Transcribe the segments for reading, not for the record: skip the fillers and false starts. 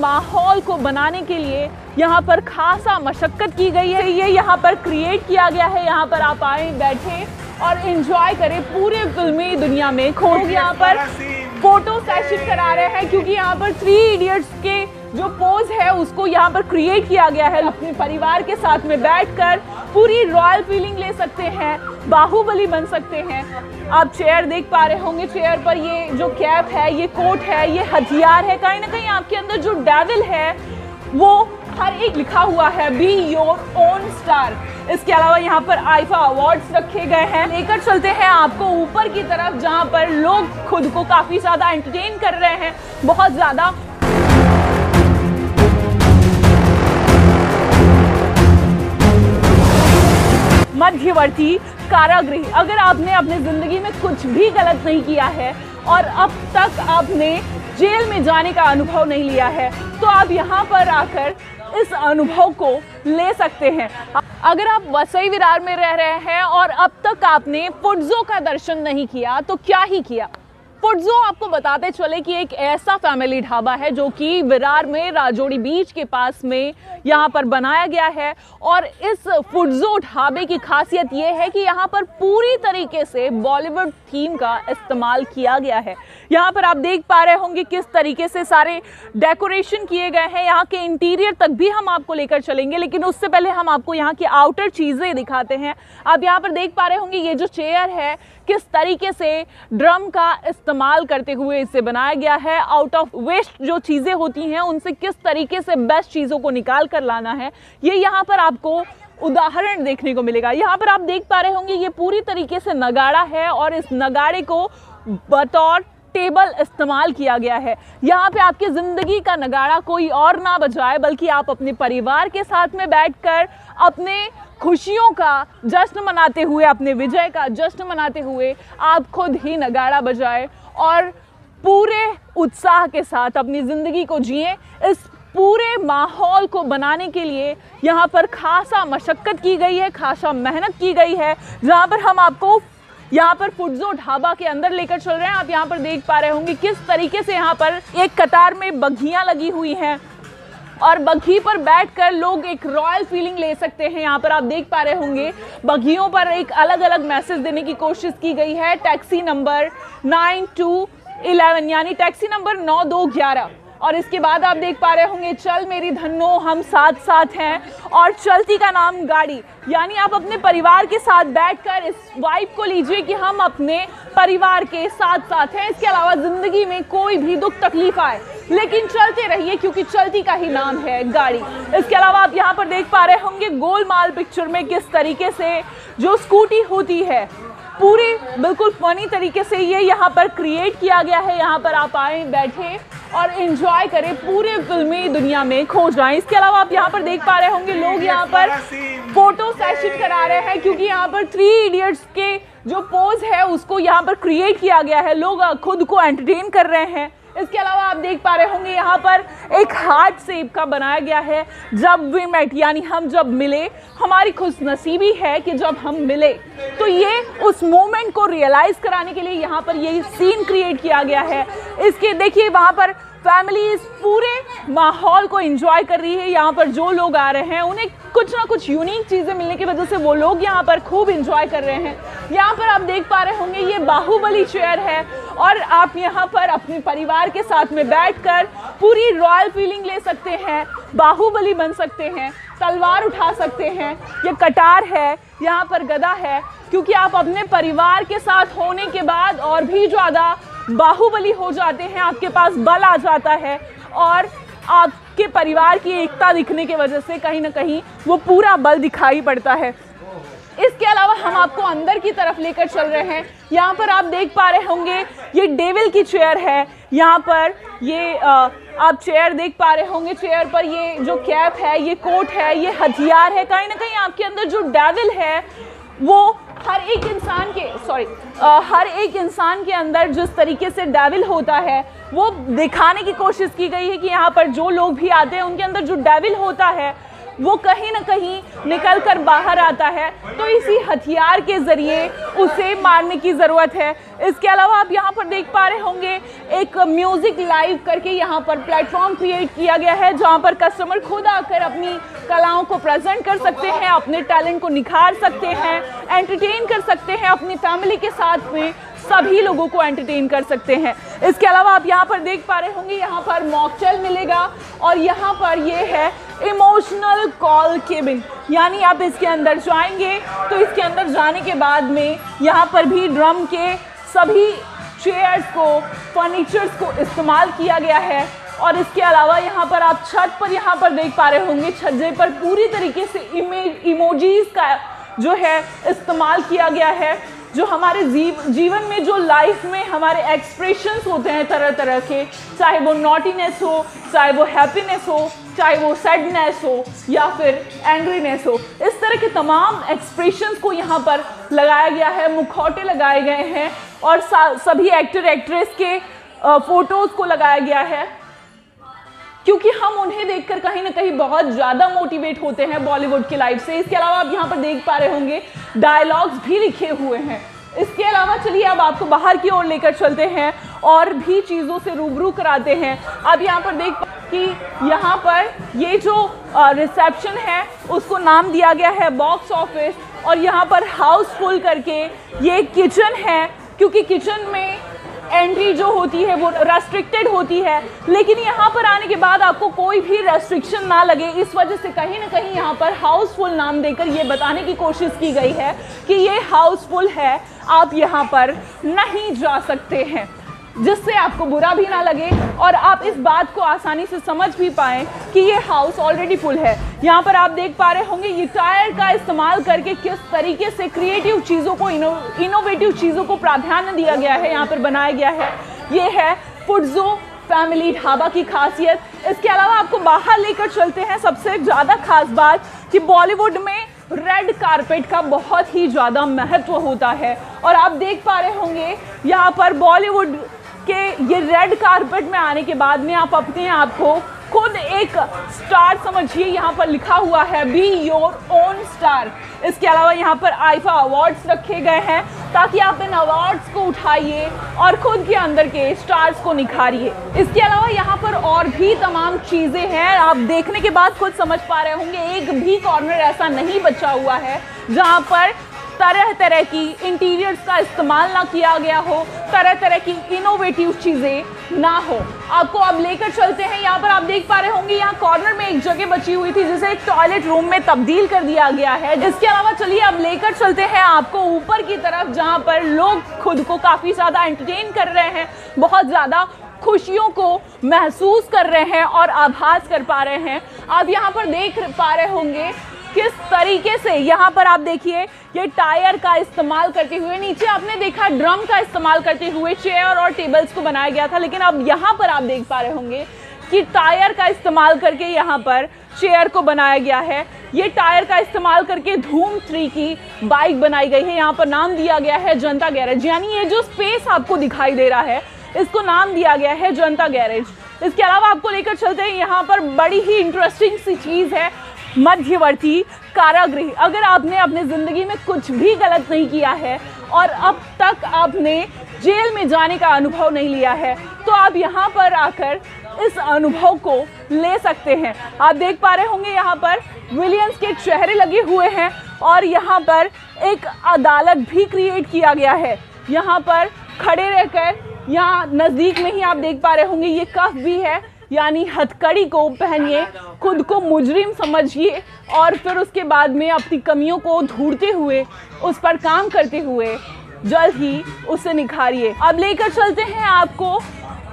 माहौल को बनाने के लिए यहाँ पर खासा मशक्कत की गई है। ये यहाँ पर क्रिएट किया गया है। यहाँ पर आप आए, बैठे और एंजॉय करें पूरे फिल्मी दुनिया में। खोज यहाँ पर फोटो सेशन करा रहे हैं क्योंकि यहाँ पर 3 इडियट्स के जो पोज है उसको यहाँ पर क्रिएट किया गया है। अपने परिवार के साथ में बैठकर पूरी रॉयल फीलिंग ले सकते हैं, बाहुबली बन सकते हैं। आप चेयर देख पा रहे होंगे, चेयर पर ये जो कैप है, ये कोट है, ये हथियार है। कहीं ना कहीं आपके अंदर जो डेविल है वो हर एक लिखा हुआ है, बी योर ओन स्टार। इसके अलावा यहाँ पर आईफा अवार्ड्स रखे गए हैं। लेकर चलते हैं आपको ऊपर की तरफ जहाँ पर लोग खुद को काफी ज्यादा एंटरटेन कर रहे हैं, बहुत ज्यादा। मध्यवर्ती कारागृह। अगर आपने अपनी जिंदगी में कुछ भी गलत नहीं किया है और अब तक आपने जेल में जाने का अनुभव नहीं लिया है तो आप यहाँ पर आकर इस अनुभव को ले सकते हैं। अगर आप वसई विरार में रह रहे हैं और अब तक आपने फुटजो का दर्शन नहीं किया तो क्या ही किया। फुटजो आपको बताते चले कि एक ऐसा फैमिली ढाबा है जो कि विरार में राजोड़ी बीच के पास में यहाँ पर बनाया गया है। और इस फुटजो ढाबे की खासियत ये है कि यहाँ पर पूरी तरीके से बॉलीवुड थीम का इस्तेमाल किया गया है। यहाँ पर आप देख पा रहे होंगे किस तरीके से सारे डेकोरेशन किए गए हैं। यहाँ के इंटीरियर तक भी हम आपको लेकर चलेंगे, लेकिन उससे पहले हम आपको यहाँ की आउटर चीज़ें दिखाते हैं। आप यहाँ पर देख पा रहे होंगे ये जो चेयर है किस तरीके से ड्रम का इस्तेमाल करते हुए इसे बनाया गया है। आउट ऑफ वेस्ट जो चीज़ें होती हैं उनसे किस तरीके से बेस्ट चीज़ों को निकाल कर लाना है, ये यहाँ पर आपको उदाहरण देखने को मिलेगा। यहाँ पर आप देख पा रहे होंगे ये पूरी तरीके से नगाड़ा है और इस नगाड़े को बतौर टेबल इस्तेमाल किया गया है। यहाँ पे आपकी ज़िंदगी का नगाड़ा कोई और ना बजाए बल्कि आप अपने परिवार के साथ में बैठकर अपने खुशियों का जश्न मनाते हुए, अपने विजय का जश्न मनाते हुए आप खुद ही नगाड़ा बजाए और पूरे उत्साह के साथ अपनी ज़िंदगी को जिए। इस पूरे माहौल को बनाने के लिए यहाँ पर खासा मशक्कत की गई है, खासा मेहनत की गई है। जहाँ पर हम आपको यहाँ पर फुटजो ढाबा के अंदर लेकर चल रहे हैं। आप यहाँ पर देख पा रहे होंगे किस तरीके से यहाँ पर एक कतार में बग्घियाँ लगी हुई हैं और बग्घी पर बैठकर लोग एक रॉयल फीलिंग ले सकते हैं। यहाँ पर आप देख पा रहे होंगे बग्घियों पर एक अलग अलग मैसेज देने की कोशिश की गई है। टैक्सी नंबर 9211 यानी टैक्सी नंबर 9211। और इसके बाद आप देख पा रहे होंगे चल मेरी धन्नो हम साथ साथ हैं और चलती का नाम गाड़ी, यानी आप अपने परिवार के साथ बैठकर इस वाइब को लीजिए कि हम अपने परिवार के साथ साथ हैं। इसके अलावा ज़िंदगी में कोई भी दुख तकलीफ आए लेकिन चलते रहिए क्योंकि चलती का ही नाम है गाड़ी। इसके अलावा आप यहाँ पर देख पा रहे होंगे गोलमाल पिक्चर में किस तरीके से जो स्कूटी होती है पूरी बिल्कुल फनी तरीके से ये यहाँ पर क्रिएट किया गया है। यहाँ पर आप आए, बैठे और एंजॉय करें, पूरे फिल्मी दुनिया में खो जाएं। इसके अलावा आप यहाँ पर देख पा रहे होंगे लोग यहाँ पर फोटो सेशन करा रहे हैं क्योंकि यहाँ पर 3 इडियट्स के जो पोज है उसको यहाँ पर क्रिएट किया गया है। लोग खुद को एंटरटेन कर रहे हैं। इसके अलावा आप देख पा रहे होंगे यहाँ पर एक हार्ट शेप का बनाया गया है। जब वी मेट यानी हम जब मिले, हमारी खुशनसीबी है कि जब हम मिले, तो ये उस मोमेंट को रियलाइज कराने के लिए यहाँ पर ये सीन क्रिएट किया गया है। इसके देखिए वहाँ पर फैमिली इस पूरे माहौल को एंजॉय कर रही है। यहाँ पर जो लोग आ रहे हैं उन्हें कुछ ना कुछ यूनिक चीज़ें मिलने की वजह से वो लोग यहाँ पर खूब एंजॉय कर रहे हैं। यहाँ पर आप देख पा रहे होंगे ये बाहुबली चेयर है और आप यहाँ पर अपने परिवार के साथ में बैठकर पूरी रॉयल फीलिंग ले सकते हैं, बाहुबली बन सकते हैं, तलवार उठा सकते हैं। ये कटार है, यहाँ पर गदा है, क्योंकि आप अपने परिवार के साथ होने के बाद और भी ज़्यादा बाहुबली हो जाते हैं। आपके पास बल आ जाता है और आपके परिवार की एकता दिखने की वजह से कहीं ना कहीं वो पूरा बल दिखाई पड़ता है। इसके अलावा हम आपको अंदर की तरफ लेकर चल रहे हैं। यहाँ पर आप देख पा रहे होंगे ये डेविल की चेयर है। यहाँ पर ये आप चेयर देख पा रहे होंगे, चेयर पर ये जो कैप है, ये कोट है, ये हथियार है। कहीं ना कहीं आपके अंदर जो डेविल है वो हर एक इंसान के अंदर जिस तरीके से डेविल होता है वो दिखाने की कोशिश की गई है कि यहाँ पर जो लोग भी आते हैं उनके अंदर जो डेविल होता है वो कहीं ना कहीं निकल कर बाहर आता है, तो इसी हथियार के ज़रिए उसे मारने की ज़रूरत है। इसके अलावा आप यहाँ पर देख पा रहे होंगे एक म्यूज़िक लाइव करके यहाँ पर प्लेटफॉर्म क्रिएट किया गया है, जहाँ पर कस्टमर खुद आकर अपनी कलाओं को प्रेजेंट कर सकते हैं, अपने टैलेंट को निखार सकते हैं, एंटरटेन कर सकते हैं, अपनी फैमिली के साथ में सभी लोगों को एंटरटेन कर सकते हैं। इसके अलावा आप यहाँ पर देख पा रहे होंगे यहाँ पर मॉकटेल मिलेगा और यहाँ पर ये है इमोशनल कॉल केबिन, यानी आप इसके अंदर जाएंगे तो इसके अंदर जाने के बाद में यहाँ पर भी ड्रम के सभी चेयर्स को, फर्नीचर्स को इस्तेमाल किया गया है। और इसके अलावा यहाँ पर आप छत पर यहाँ पर देख पा रहे होंगे छज्जे पर पूरी तरीके से इमोजीज का जो है इस्तेमाल किया गया है, जो हमारे जीवन में, जो लाइफ में हमारे एक्सप्रेशंस होते हैं तरह तरह के, चाहे वो नॉटीनेस हो, चाहे वो हैप्पीनेस हो, चाहे वो सैडनेस हो या फिर एंग्रीनेस हो, इस तरह के तमाम एक्सप्रेशंस को यहाँ पर लगाया गया है, मुखौटे लगाए गए हैं और सभी एक्टर एक्ट्रेस के फोटोज़ को लगाया गया है, क्योंकि हम उन्हें देखकर कहीं ना कहीं बहुत ज़्यादा मोटिवेट होते हैं बॉलीवुड की लाइफ से। इसके अलावा आप यहाँ पर देख पा रहे होंगे डायलॉग्स भी लिखे हुए हैं। इसके अलावा चलिए अब आपको बाहर की ओर लेकर चलते हैं और भी चीज़ों से रूबरू कराते हैं। अब यहाँ पर देख कि यहाँ पर ये जो रिसेप्शन है उसको नाम दिया गया है बॉक्स ऑफिस, और यहाँ पर हाउसफुल करके ये किचन है, क्योंकि किचन में एंट्री जो होती है वो रेस्ट्रिक्टेड होती है, लेकिन यहाँ पर आने के बाद आपको कोई भी रेस्ट्रिक्शन ना लगे, इस वजह से कहीं ना कहीं यहाँ पर हाउसफुल नाम देकर ये बताने की कोशिश की गई है कि ये हाउसफुल है, आप यहाँ पर नहीं जा सकते हैं, जिससे आपको बुरा भी ना लगे और आप इस बात को आसानी से समझ भी पाएँ कि ये हाउस ऑलरेडी फुल है। यहाँ पर आप देख पा रहे होंगे ये टायर का इस्तेमाल करके किस तरीके से क्रिएटिव चीज़ों को, इनोवेटिव चीज़ों को प्राधान्य दिया गया है, यहाँ पर बनाया गया है। ये है फुटजो फैमिली ढाबा की खासियत। इसके अलावा आपको बाहर लेकर चलते हैं। सबसे ज़्यादा खास बात कि बॉलीवुड में रेड कारपेट का बहुत ही ज़्यादा महत्व होता है, और आप देख पा रहे होंगे यहाँ पर बॉलीवुड के ये रेड कारपेट में आने के बाद में आप अपने आप को खुद एक स्टार समझिए। यहाँ पर लिखा हुआ है बी योर ओन स्टार। इसके अलावा यहाँ पर आईफा अवार्ड्स रखे गए हैं ताकि आप इन अवार्ड्स को उठाइए और खुद के अंदर के स्टार्स को निखारिए। इसके अलावा यहाँ पर और भी तमाम चीज़ें हैं, आप देखने के बाद खुद समझ पा रहे होंगे एक भी कॉर्नर ऐसा नहीं बचा हुआ है जहाँ पर तरह तरह की इंटीरियर्स का इस्तेमाल ना किया गया हो, तरह तरह की इनोवेटिव चीज़ें ना हो। आपको अब लेकर चलते हैं। यहाँ पर आप देख पा रहे होंगे यहाँ कॉर्नर में एक जगह बची हुई थी जिसे एक टॉयलेट रूम में तब्दील कर दिया गया है। इसके अलावा चलिए अब लेकर चलते हैं आपको ऊपर की तरफ, जहाँ पर लोग खुद को काफ़ी ज़्यादा एंटरटेन कर रहे हैं, बहुत ज़्यादा खुशियों को महसूस कर रहे हैं और आभास कर पा रहे हैं। आप यहाँ पर देख पा रहे होंगे किस तरीके से यहाँ पर आप देखिए ये टायर का इस्तेमाल करते हुए, नीचे आपने देखा ड्रम का इस्तेमाल करते हुए चेयर और टेबल्स को बनाया गया था, लेकिन अब यहाँ पर आप देख पा रहे होंगे कि टायर का इस्तेमाल करके यहाँ पर चेयर को बनाया गया है। ये टायर का इस्तेमाल करके धूम 3 की बाइक बनाई गई है। यहाँ पर नाम दिया गया है जनता गैरेज, यानी ये जो स्पेस आपको दिखाई दे रहा है इसको नाम दिया गया है जनता गैरेज। इसके अलावा आपको लेकर चलते हैं, यहाँ पर बड़ी ही इंटरेस्टिंग सी चीज़ है मध्यवर्ती कारागृह। अगर आपने अपने ज़िंदगी में कुछ भी गलत नहीं किया है और अब तक आपने जेल में जाने का अनुभव नहीं लिया है, तो आप यहाँ पर आकर इस अनुभव को ले सकते हैं। आप देख पा रहे होंगे यहाँ पर विलियंस के चेहरे लगे हुए हैं और यहाँ पर एक अदालत भी क्रिएट किया गया है। यहाँ पर खड़े रहकर यहाँ नज़दीक में ही आप देख पा रहे होंगे ये कफ भी है, यानी हथकड़ी को पहनिए, खुद को मुजरिम समझिए और फिर उसके बाद में अपनी कमियों को ढूंढते हुए, उस पर काम करते हुए जल्द ही उसे निखारिए। अब लेकर चलते हैं आपको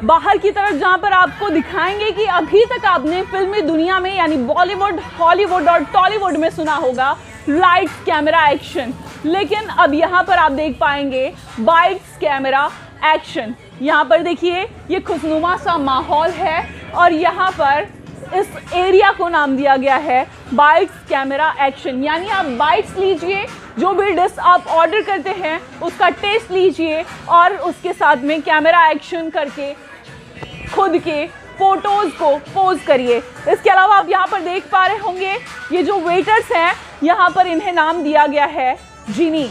बाहर की तरफ, जहाँ पर आपको दिखाएंगे कि अभी तक आपने फिल्मी दुनिया में यानी बॉलीवुड, हॉलीवुड और टॉलीवुड में सुना होगा लाइट्स कैमरा एक्शन, लेकिन अब यहाँ पर आप देख पाएंगे बाइट्स कैमरा एक्शन। यहाँ पर देखिए ये खुशनुमा सा माहौल है और यहाँ पर इस एरिया को नाम दिया गया है बाइट्स कैमरा एक्शन, यानी आप बाइट्स लीजिए, जो भी डिश आप ऑर्डर करते हैं उसका टेस्ट लीजिए और उसके साथ में कैमरा एक्शन करके खुद के फोटोज को पोज करिए। इसके अलावा आप यहाँ पर देख पा रहे होंगे ये जो वेटर्स हैं यहाँ पर इन्हें नाम दिया गया है जिनी,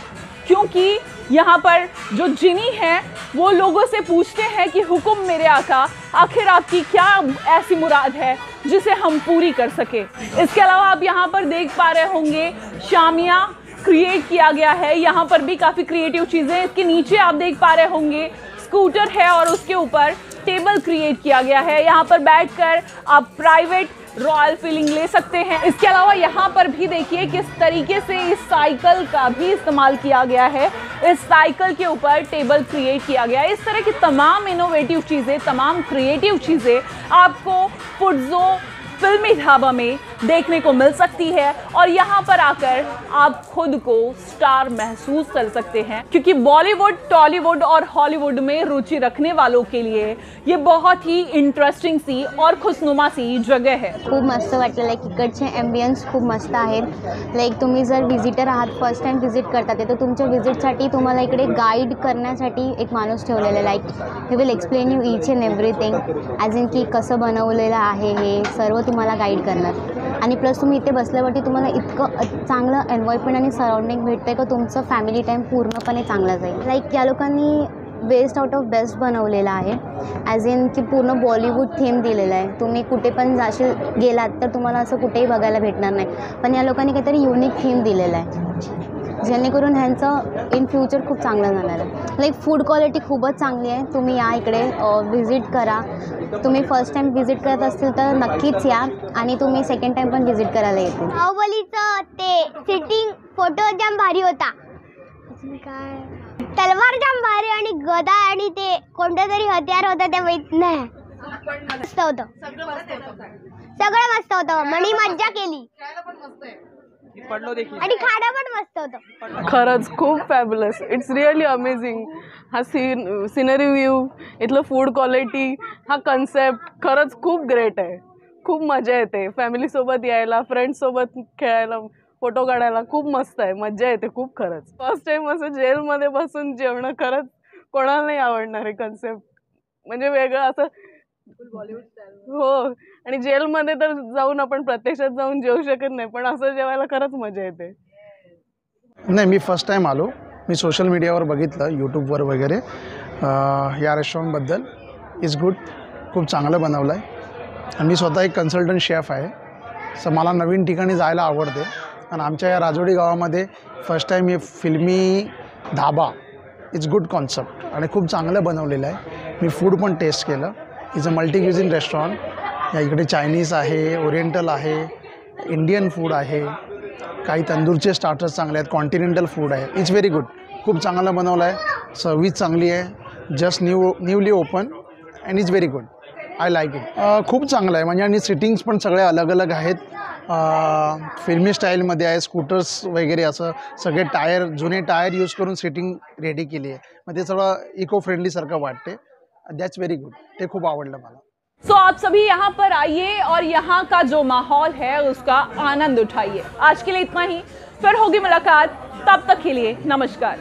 क्योंकि यहाँ पर जो जिनी हैं वो लोगों से पूछते हैं कि हुक्म मेरे आका, आखिर आपकी क्या ऐसी मुराद है जिसे हम पूरी कर सके। इसके अलावा आप यहाँ पर देख पा रहे होंगे शामिया क्रिएट किया गया है, यहाँ पर भी काफ़ी क्रिएटिव चीज़ें। इसके नीचे आप देख पा रहे होंगे स्कूटर है और उसके ऊपर टेबल क्रिएट किया गया है। यहाँ पर बैठकर आप प्राइवेट रॉयल फीलिंग ले सकते हैं। इसके अलावा यहाँ पर भी देखिए किस तरीके से इस साइकिल का भी इस्तेमाल किया गया है। इस साइकिल के ऊपर टेबल क्रिएट किया गया है। इस तरह की तमाम इनोवेटिव चीज़ें, तमाम क्रिएटिव चीज़ें आपको फुडजो फिल्मी ढाबा में देखने को मिल सकती है और यहाँ पर आकर आप खुद को स्टार महसूस कर सकते हैं, क्योंकि बॉलीवुड, टॉलीवुड और हॉलीवुड में रुचि रखने वालों के लिए ये बहुत ही इंटरेस्टिंग सी और खुशनुमा सी जगह है। खूप मस्त वाटलं, लाईक इकडचे ॲम्बियन्स खूप मस्त आहेत। लाईक तुम्ही जर व्हिजिटर आहात, फर्स्ट टाइम व्हिजिट करतात तर तुमच्या व्हिजिटसाठी तुम्हाला इकडे गाईड करण्यासाठी एक माणूस ठेवलेला आहे। Like he will explain you each and everything, as in की कसं बनवलेलं आहे हे सर्व तुम्हाला गाईड करणार। आणि प्लस तुम्ही इथे बसल्यावरती तुम्हाला इतकं चांगलं एन्व्हायरमेंट आणि सराउंडिंग भेटतं का तुमचं फॅमिली टाईम पूर्णपणे चांगला जाईल। लाईक या लोकांनी बेस्ट आउट ऑफ बेस्ट बनवलेला आहे, ॲज इन की पूर्ण बॉलिवूड थीम दिलेला आहे। तुम्ही कुठे पण जाशील गेलात तर तुम्हाला असं कुठेही बघायला भेटणार नाही, पण या लोकांनी काहीतरी युनिक थीम दिलेला आहे जेणेकरून ह्यांचं इन फ्युचर खूप चांगलं जाणार आहे। लाईक फूड क्वालिटी खूपच चांगली आहे। तुम्ही या इकडे व्हिजिट करा। तुम्ही फर्स्ट टाइम व्हिजिट करत असतील तर नक्कीच या आणि तुम्ही सेकंड टाइम पण व्हिजिट करायला येतील। बाहुबलीचं ते सिटिंग फोटो जाम भारी होता। काय तलवार जाम भारी आणि गदा आणि ते कोणतं तरी हत्यार होतं ते माहित नाही, मस्त होतं, सगळं मस्त होतं। मनी मज्जा केली आणि खाणं पण मस्त होतं। खरंच खूप फॅब्युलस, इट्स रिअली अमेझिंग। हा सिनरी व्ह्यू, इथलं फूड क्वालिटी, हा कन्सेप्ट खरंच खूप ग्रेट आहे। खूप मजा येते फॅमिलीसोबत यायला, फ्रेंड्ससोबत खेळायला, फोटो काढायला खूप मस्त आहे, मजा येते खूप। खरंच फर्स्ट टाइम असं जेलमध्ये बसून जेवणं खरंच कोणाला नाही आवडणार आहे कन्सेप्ट, म्हणजे वेगळं असं बॉलिवूड स्टाईल। हो, आणि जेलमध्ये तर जाऊन आपण प्रत्यक्षात जाऊन जेवू शकत नाही, पण असं जेवायला खरंच मजा येते। नाही, मी फर्स्ट टाइम आलो, मी सोशल मीडियावर बघितलं, यूट्यूबवर वगैरे या रेस्टॉरंटबद्दल। इज गुड, खूप चांगलं बनवलं आहे आणि मी स्वतः एक कन्सल्टंट शेफ आहे, सो मला नवीन ठिकाणी जायला आवडते आणि आमच्या या राजोडी गावामध्ये फर्स्ट टाइम हे फिल्मी धाबा, इट्स गुड कॉन्सेप्ट आणि खूप चांगलं बनवलेलं आहे। मी फूड पण टेस्ट केलं। Is a multi cuisine restaurant. या इकडे चायनीज आहे, ओरिएंटल आहे, इंडियन फूड आहे, काही तंदूरचे स्टार्टर्स चांगले आहेत, कॉन्टिनेंटल फूड आहे। इट्स व्हेरी गुड, खूप चांगलं बनवलं आहे, सर्विस चांगली आहे, just newly open and it's very good, I like it. खूप चांगलं आहे, म्हणजे आणि सिटिंग्स पण सगळे अलग अलग आहेत, फिल्मी स्टाईलमध्ये आहे, स्कूटर्स वगैरे असं सगळे टायर, जुने टायर यूज करून सिटिंग रेडी केली आहे, मग ते सगळं इको फ्रेंडली सारखं वाटते। दैट्स वेरी गुड, ते खूप आवडलं मला। सो आप सभी यहाँ पर आइए और यहाँ का जो माहौल है उसका आनंद उठाइए। आज के लिए इतना ही, फिर होगी मुलाकात, तब तक के लिए नमस्कार।